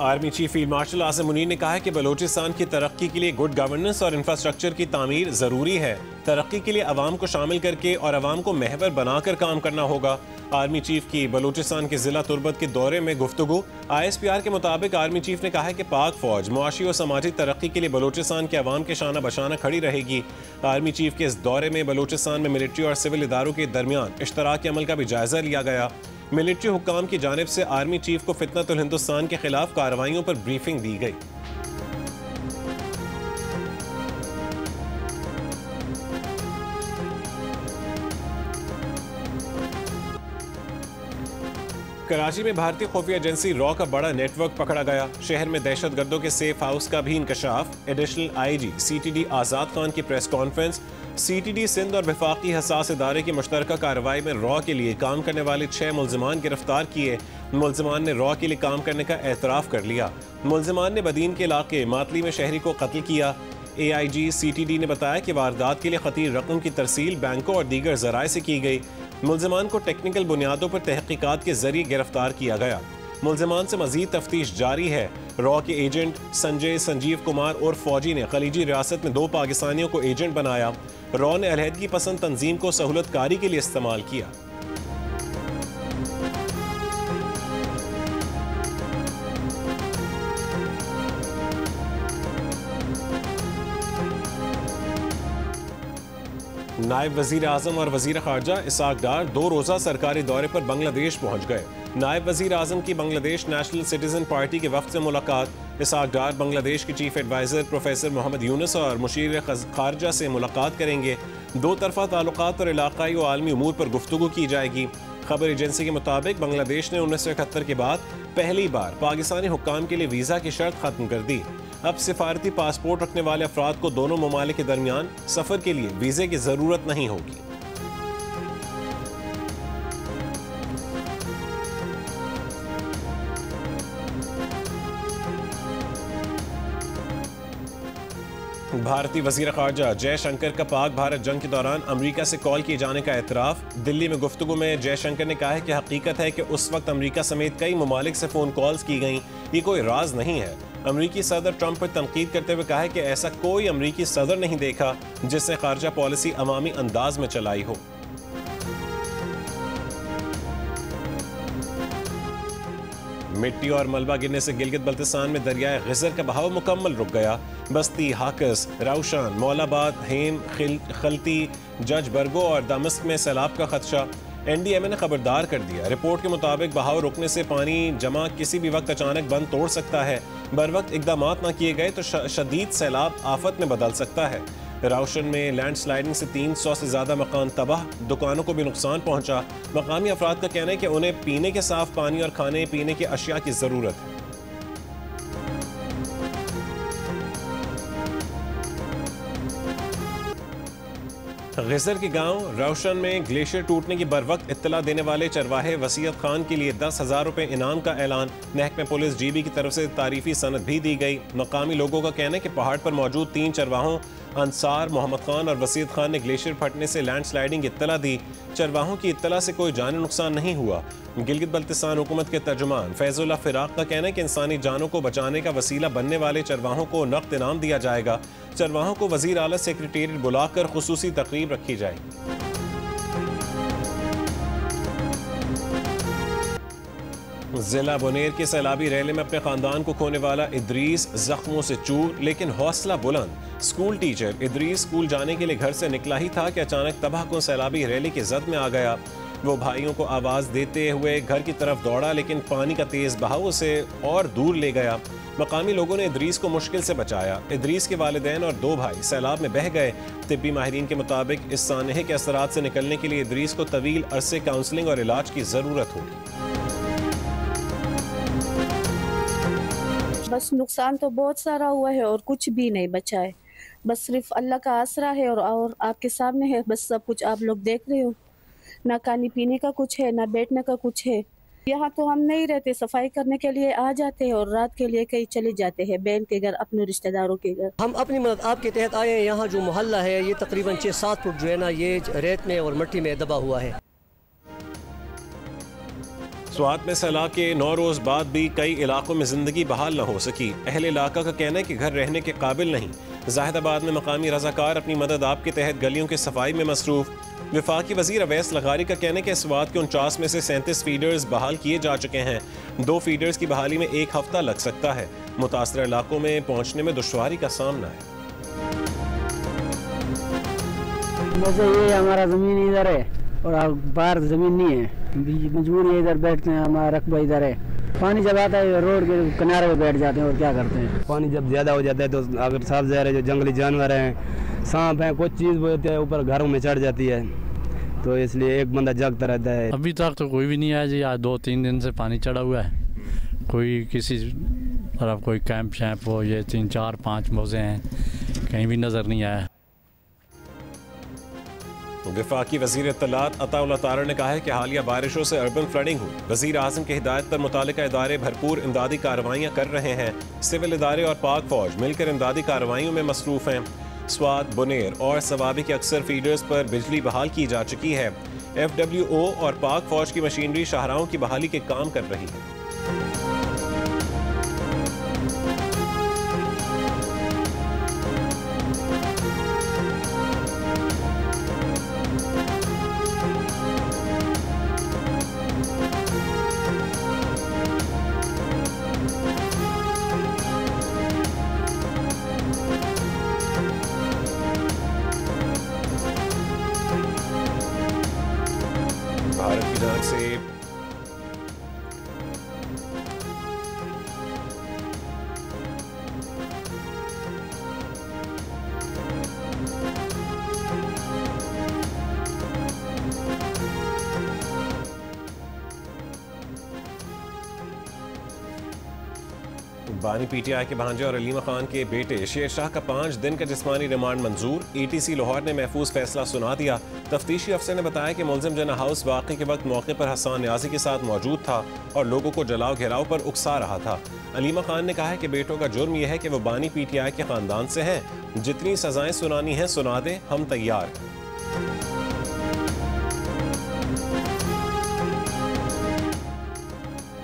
Army chief field marshal Asim Munir ने कहा है कि बलोचिस्तान की तरक्की के लिए गुड गवर्नेंस और इंफ्रास्ट्रक्चर की तामीर जरूरी है। तरक्की के लिए अवाम को शामिल करके और अवाम को महवर बनाकर काम करना होगा। आर्मी चीफ की बलोचिस्तान के जिला तुर्बत के दौरे में गुफ्तगू। ISPR के मुताबिक आर्मी चीफ ने कहा है कि पाक फौज मुआशी और समाजी तरक्की के लिए बलोचिस्तान के अवाम के शाना बशाना खड़ी रहेगी। आर्मी चीफ के इस दौरे में बलोचिस्तान में मिलिट्री और सिविल इदारों के दरमियान इश्तराकी अमल का भी जायजा लिया गया। मिलिट्री हुक्काम की जानिब से आर्मी चीफ को फितनतुल हिंदुस्तान के खिलाफ कार्रवाइयों पर ब्रीफिंग दी गई। कराची में भारतीय खुफिया एजेंसी रॉ का बड़ा नेटवर्क पकड़ा गया। शहर में दहशतगर्दों के सेफ हाउस का भी इंकशाफ। एडिशनल IG CTD आज़ाद खान की प्रेस कॉन्फ्रेंस। CTD सिंध और वफाकी हसास इदारे की मुश्तरका कार्रवाई में रॉ के लिए काम करने वाले 6 मुल्ज़िमान गिरफ्तार किए। मुल्ज़िमान ने रॉ के लिए काम करने का एतराफ़ कर लिया। मुल्ज़िमान ने बदीन के इलाके मातली में शहरी को कत्ल किया। AIG CTD ने बताया कि वारदात के लिए खतीर रकम की तरसील बैंकों और दीगर ज़राए से की गई। मुल्ज़िमान को टेक्निकल बुनियादों पर तहकीकात के जरिए गिरफ्तार किया गया। मुल्ज़िमान से मजीद तफ्तीश जारी है। रॉ के एजेंट संजीव कुमार और फौजी ने खलीजी रियासत में 2 पाकिस्तानियों को एजेंट बनाया। रॉ ने अलहदगी पसंद तंजीम को सहूलतकारी के लिए इस्तेमाल किया। नायब वजीर आजम और वजीर खारजा इसाक डार 2 रोज़ा सरकारी दौरे पर बांग्लादेश पहुंच गए। नायब वजीर आजम की बांग्लादेश नेशनल सिटीजन पार्टी के वफ्द से मुलाकात। इसाक डार बांग्लादेश के chief adviser professor Mohammad Yunus और मुशीर खारजा से मुलाकात करेंगे। 2 तरफा ताल्लुकात और इलाकाई व आलमी उमूर पर गुफ्तगू की जाएगी। खबर एजेंसी के मुताबिक बांग्लादेश ने 1971 के बाद पहली बार पाकिस्तानी हुक्काम के लिए वीज़ा की शर्त खत्म कर दी। अब सिफारती पासपोर्ट रखने वाले अफराद को दोनों ममालिक के दरमियान सफर के लिए वीजे की जरूरत नहीं होगी। भारतीय वजीर खारजा जयशंकर का पाक भारत जंग के दौरान अमेरिका से कॉल किए जाने का एतराफ। दिल्ली में गुफ्तगू में जयशंकर ने कहा है कि हकीकत है कि उस वक्त अमेरिका समेत कई ममालिक से फ़ोन कॉल्स की गई। ये कोई राज नहीं है। अमरीकी सदर ट्रंप पर तनकीद करते हुए कहा है कि ऐसा कोई अमरीकी सदर नहीं देखा जिसने खारजा पॉलिसी अवामी अंदाज में चलाई हो। मिट्टी और मलबा गिरने से गिलगित बल्तिस्तान में दरियाए गिजर का बहाव मुकम्मल रुक गया। बस्ती, हाकस, राउशान, मौलाबाद, हेम, खलती, जज बरगो और दमस्क में सैलाब का खदशा। NDMA ने खबरदार कर दिया। रिपोर्ट के मुताबिक बहाव रुकने से पानी जमा किसी भी वक्त अचानक बंद तोड़ सकता है। बर वक्त इकदाम न किए गए तो शदीद सैलाब आफत में बदल सकता है। राउशन में लैंडस्लाइडिंग से 300 से ज़्यादा मकान तबाह, दुकानों को भी नुकसान पहुंचा। मकामी अफराद का कहना है कि उन्हें पीने के साफ पानी और खाने पीने की अशिया की ज़रूरत है। गिजर के गांव राउशन में ग्लेशियर टूटने की बर वक्त इत्तला देने वाले चरवाहे वसीयत खान के लिए 10,000 रुपये इनाम का ऐलान। महकमे पुलिस GB की तरफ से तारीफी सनद भी दी गई। मकामी लोगों का कहना है कि पहाड़ पर मौजूद 3 चरवाहों अंसार, मोहम्मद खान और वसीयत खान ने ग्लेशियर फटने से लैंडस्लाइडिंग की इत्तला दी। चरवाहों की इत्तला से कोई जानी नुकसान नहीं हुआ। गिलगित बल्तिस्तान हुकूमत के तर्जुमान फैजुल्ला फिराक का कहना है कि इंसानी जानों को बचाने का वसीला बनने वाले चरवाहों को नकद इनाम दिया जाएगा। चरवाहों को वजीर आला सेक्रेटेरिएट बुलाकर खुसूसी तकरीब रखी जाएगी। जिला बुनेर के सैलाबी रैली में अपने खानदान को खोने वाला इदरीस जख्मों से चूर लेकिन हौसला बुलंद। स्कूल टीचर इदरीस स्कूल जाने के लिए घर से निकला ही था कि अचानक तबाहकुन सैलाबी रैली की जद में आ गया। वो भाइयों को आवाज देते हुए घर की तरफ दौड़ा लेकिन पानी का तेज बहाव उसे और दूर ले गया। मकामी लोगों ने इदरीस को मुश्किल से बचाया। इदरीस के वालिदैन और 2 भाई सैलाब में बह गए। तिब्बी माहिरीन के मुताबिक इस सानहे के असरात से निकलने के लिए इदरीस को तवील अरसे काउंसलिंग और इलाज की जरूरत होगी। बस नुकसान तो बहुत सारा हुआ है और कुछ भी नहीं बचा है। बस सिर्फ अल्लाह का आसरा है और आपके सामने है। बस सब कुछ आप लोग देख रहे हो। ना खाने पीने का कुछ है, ना बैठने का कुछ है। यहाँ तो हम नहीं रहते, सफाई करने के लिए आ जाते हैं और रात के लिए कहीं चले जाते हैं बहन के घर, अपने रिश्तेदारों के घर। हम अपनी मदद आपके तहत आए हैं। यहाँ जो मोहल्ला है ये तकरीबन 6-7 फुट जो है ना ये रेत में और मिट्टी में दबा हुआ है। स्वात में सैलाब के 9 रोज बाद भी कई इलाकों में जिंदगी बहाल न हो सकी। अहले इलाका का कहना है कि घर रहने के काबिल नहीं। जाहिदाबाद में मकामी रजाकार अपनी मदद आप के तहत गलियों की सफाई में मसरूफ। वफाकी वजीर अवैस लगारी का कहना है कि स्वात के 49 में से 37 फीडर्स बहाल किए जा चुके हैं। 2 फीडर्स की बहाली में 1 हफ्ता लग सकता है। मुतासर इलाकों में पहुंचने में दुश्वारी का सामना है। वैसे ये हमारा ज़मीन इधर है और बाहर ज़मीन नहीं है, मजबूरी है, इधर बैठते हैं, हमारा रकबा इधर है। पानी जब आता है रोड के किनारे पे बैठ जाते हैं और क्या करते हैं। पानी जब ज़्यादा हो जाता है तो अगर साफ ज़ाहिर है जो जंगली जानवर हैं, सांप हैं, कुछ चीज़ होती है ऊपर घरों में चढ़ जाती है, तो इसलिए एक बंदा जागता रहता है। अभी तक तो कोई भी नहीं आया जी। आज 2-3 दिन से पानी चढ़ा हुआ है। कोई किसी तरफ कोई कैंप शैंप हो, ये 3-4-5 मोज़े हैं, कहीं भी नज़र नहीं आया। वफाकी वज़ीर इत्तलात अताउल्लाह तारा ने कहा है कि हालिया बारिशों से अर्बन फ्लडिंग हुई। वज़ीर आज़म की हिदायत पर मुतालिका इदारे भरपूर इमदादी कार्रवाइयाँ कर रहे हैं। सिविल इदारे और पाक फौज मिलकर इमदादी कार्रवाइयों में मसरूफ़ हैं। स्वात, बुनेर और सवाबी के अक्सर फीडर्स पर बिजली बहाल की जा चुकी है। FWO और पाक फौज की मशीनरी शाहराहों की बहाली के काम कर रही है। भारत की जानिब से बानी PTI के भांजे और अलीमा खान के बेटे शेर शाह का 5 दिन का जिस्मानी रिमांड मंजूर। ETC लाहौर ने महफूज फैसला सुना दिया। तफ्तीशी अफसर ने बताया कि मुलजिम जना हाउस वाक़े के वक्त मौके पर हसन न्याजी के साथ मौजूद था और लोगों को जलाओ घेराव पर उकसा रहा था। अलीमा खान ने कहा है कि बेटों का जुर्म यह है कि वो बानी PTI के खानदान से हैं। जितनी सजाएं सुनानी हैं सुना दें, हम तैयार हैं।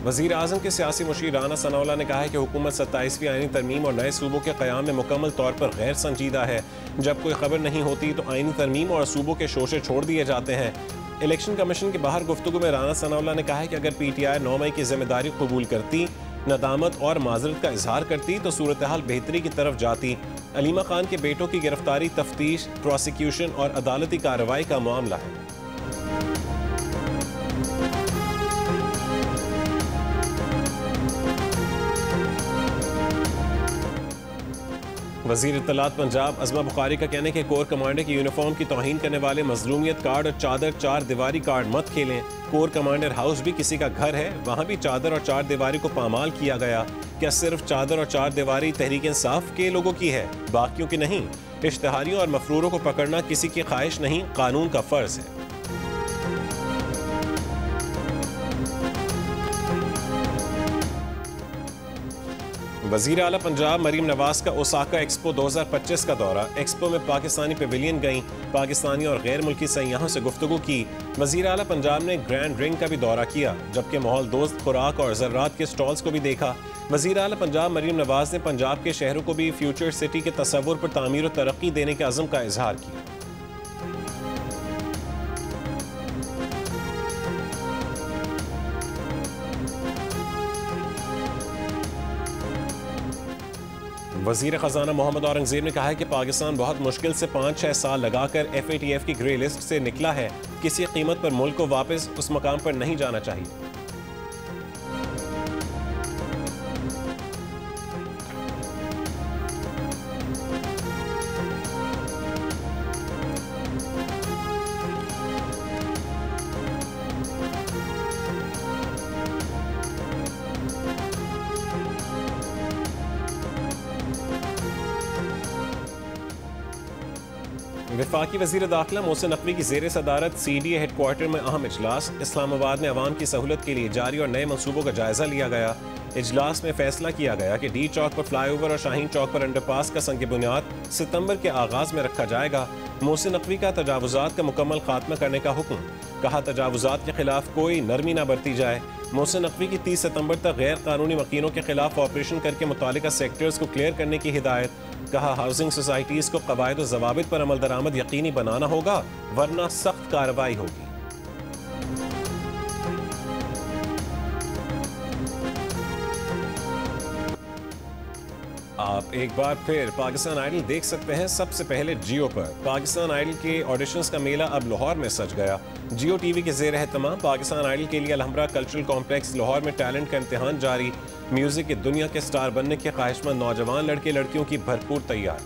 वज़ीर आज़म के सियासी मुशीर राना सनाउल्लाह ने कहा है कि हुकूमत 27वीं आईनी तरमीम और नए सूबों के क़याम में मुकम्मल तौर पर गैर संजीदा है। जब कोई खबर नहीं होती तो आईनी तरमीम और सूबों के शोशे छोड़ दिए जाते हैं। इलेक्शन कमीशन के बाहर गुफ्तगू में राना सनाउल्लाह ने कहा है कि अगर PTI 9 मई की जिम्मेदारी कबूल करती, नदामत और माजरत का इजहार करती तो सूरत हाल बेहतरी की तरफ जाती। अलीमा खान के बेटों की गिरफ्तारी तफ्तीश, प्रोसिक्यूशन और अदालती कार्रवाई का मामला है। वज़ीर इत्तलात पंजाब अज़मा बुखारी का कहना है कि कोर कमांडर की यूनिफॉर्म की तौहीन करने वाले मजलूमियत कार्ड और चादर 4 दीवारी कार्ड मत खेलें। कोर कमांडर हाउस भी किसी का घर है, वहाँ भी चादर और 4 दीवारी को पामाल किया गया। क्या सिर्फ चादर और 4 दीवारी तहरीक इंसाफ के लोगों की है, बाकियों की नहीं? इश्तिहारियों और मफरूरों को पकड़ना किसी की ख्वाहिश नहीं, कानून का फ़र्ज है। वज़ीर आला पंजाब मरीम नवाज का ओसाका एक्सपो 2025 का दौरा। एक्सपो में पाकिस्तानी पेविलियन गईं, पाकिस्तानी और गैर मुल्की सयाहों से गुफ्तगू की। वज़ीर आला पंजाब ने ग्रैंड रिंग का भी दौरा किया, जबकि माहौल दोस्त खुराक और ज़र्रात के स्टॉल्स को भी देखा। वज़ीर आला पंजाब मरीम नवाज ने पंजाब के शहरों को भी फ्यूचर सिटी के तसव्वुर पर तामीर और तरक्की देने के अज़्म का इजहार किया। वज़ीर ख़जाना मोहम्मद औरंगज़ेब ने कहा है कि पाकिस्तान बहुत मुश्किल से 5-6 साल लगाकर FATF की ग्रे लिस्ट से निकला है। किसी कीमत पर मुल्क को वापस उस मकाम पर नहीं जाना चाहिए। वफाकी वज़ीर दाखिला मोहसिन नकवी की ज़ेर सदारत CDA हेडक्वार्टर में अहम इजलास। इस्लामाबाद में अवाम की सहूलत के लिए जारी और नए मनसूबों का जायजा लिया गया। इजलास में फैसला किया गया कि D चौक पर फ्लाईओवर और शाहीन चौक पर अंडरपास का संग बुनियाद सितंबर के आगाज में रखा जाएगा। मोहसिन नकवी का तजावुजात का मुकम्मल खात्मा करने का हुक्म। कहा तजावुजात के खिलाफ कोई नरमी ना बरती जाए। मोहसिन नकवी की 30 सितंबर तक गैर कानूनी मकीनों के खिलाफ ऑपरेशन करके मुतालिका सेक्टर्स को क्लियर करने की हिदायत। कहा हाउसिंग सोसाइटीज को कवायद और जवाबित पर अमल दरामद यकीनी बनाना होगा, वरना सख्त कार्रवाई होगी। आप एक बार फिर पाकिस्तान आइडल देख सकते हैं सबसे पहले जियो पर। पाकिस्तान आइडल के ऑडिशंस का मेला अब लाहौर में सज गया। जियो टीवी के ज़ेर एहतमाम पाकिस्तान आइडल के लिए अलहमरा कल्चरल कॉम्प्लेक्स लाहौर में टैलेंट का इम्तिहान जारी। म्यूजिक की दुनिया के स्टार बनने के ख्वाहिशमंद नौजवान लड़के लड़कियों की भरपूर तैयार।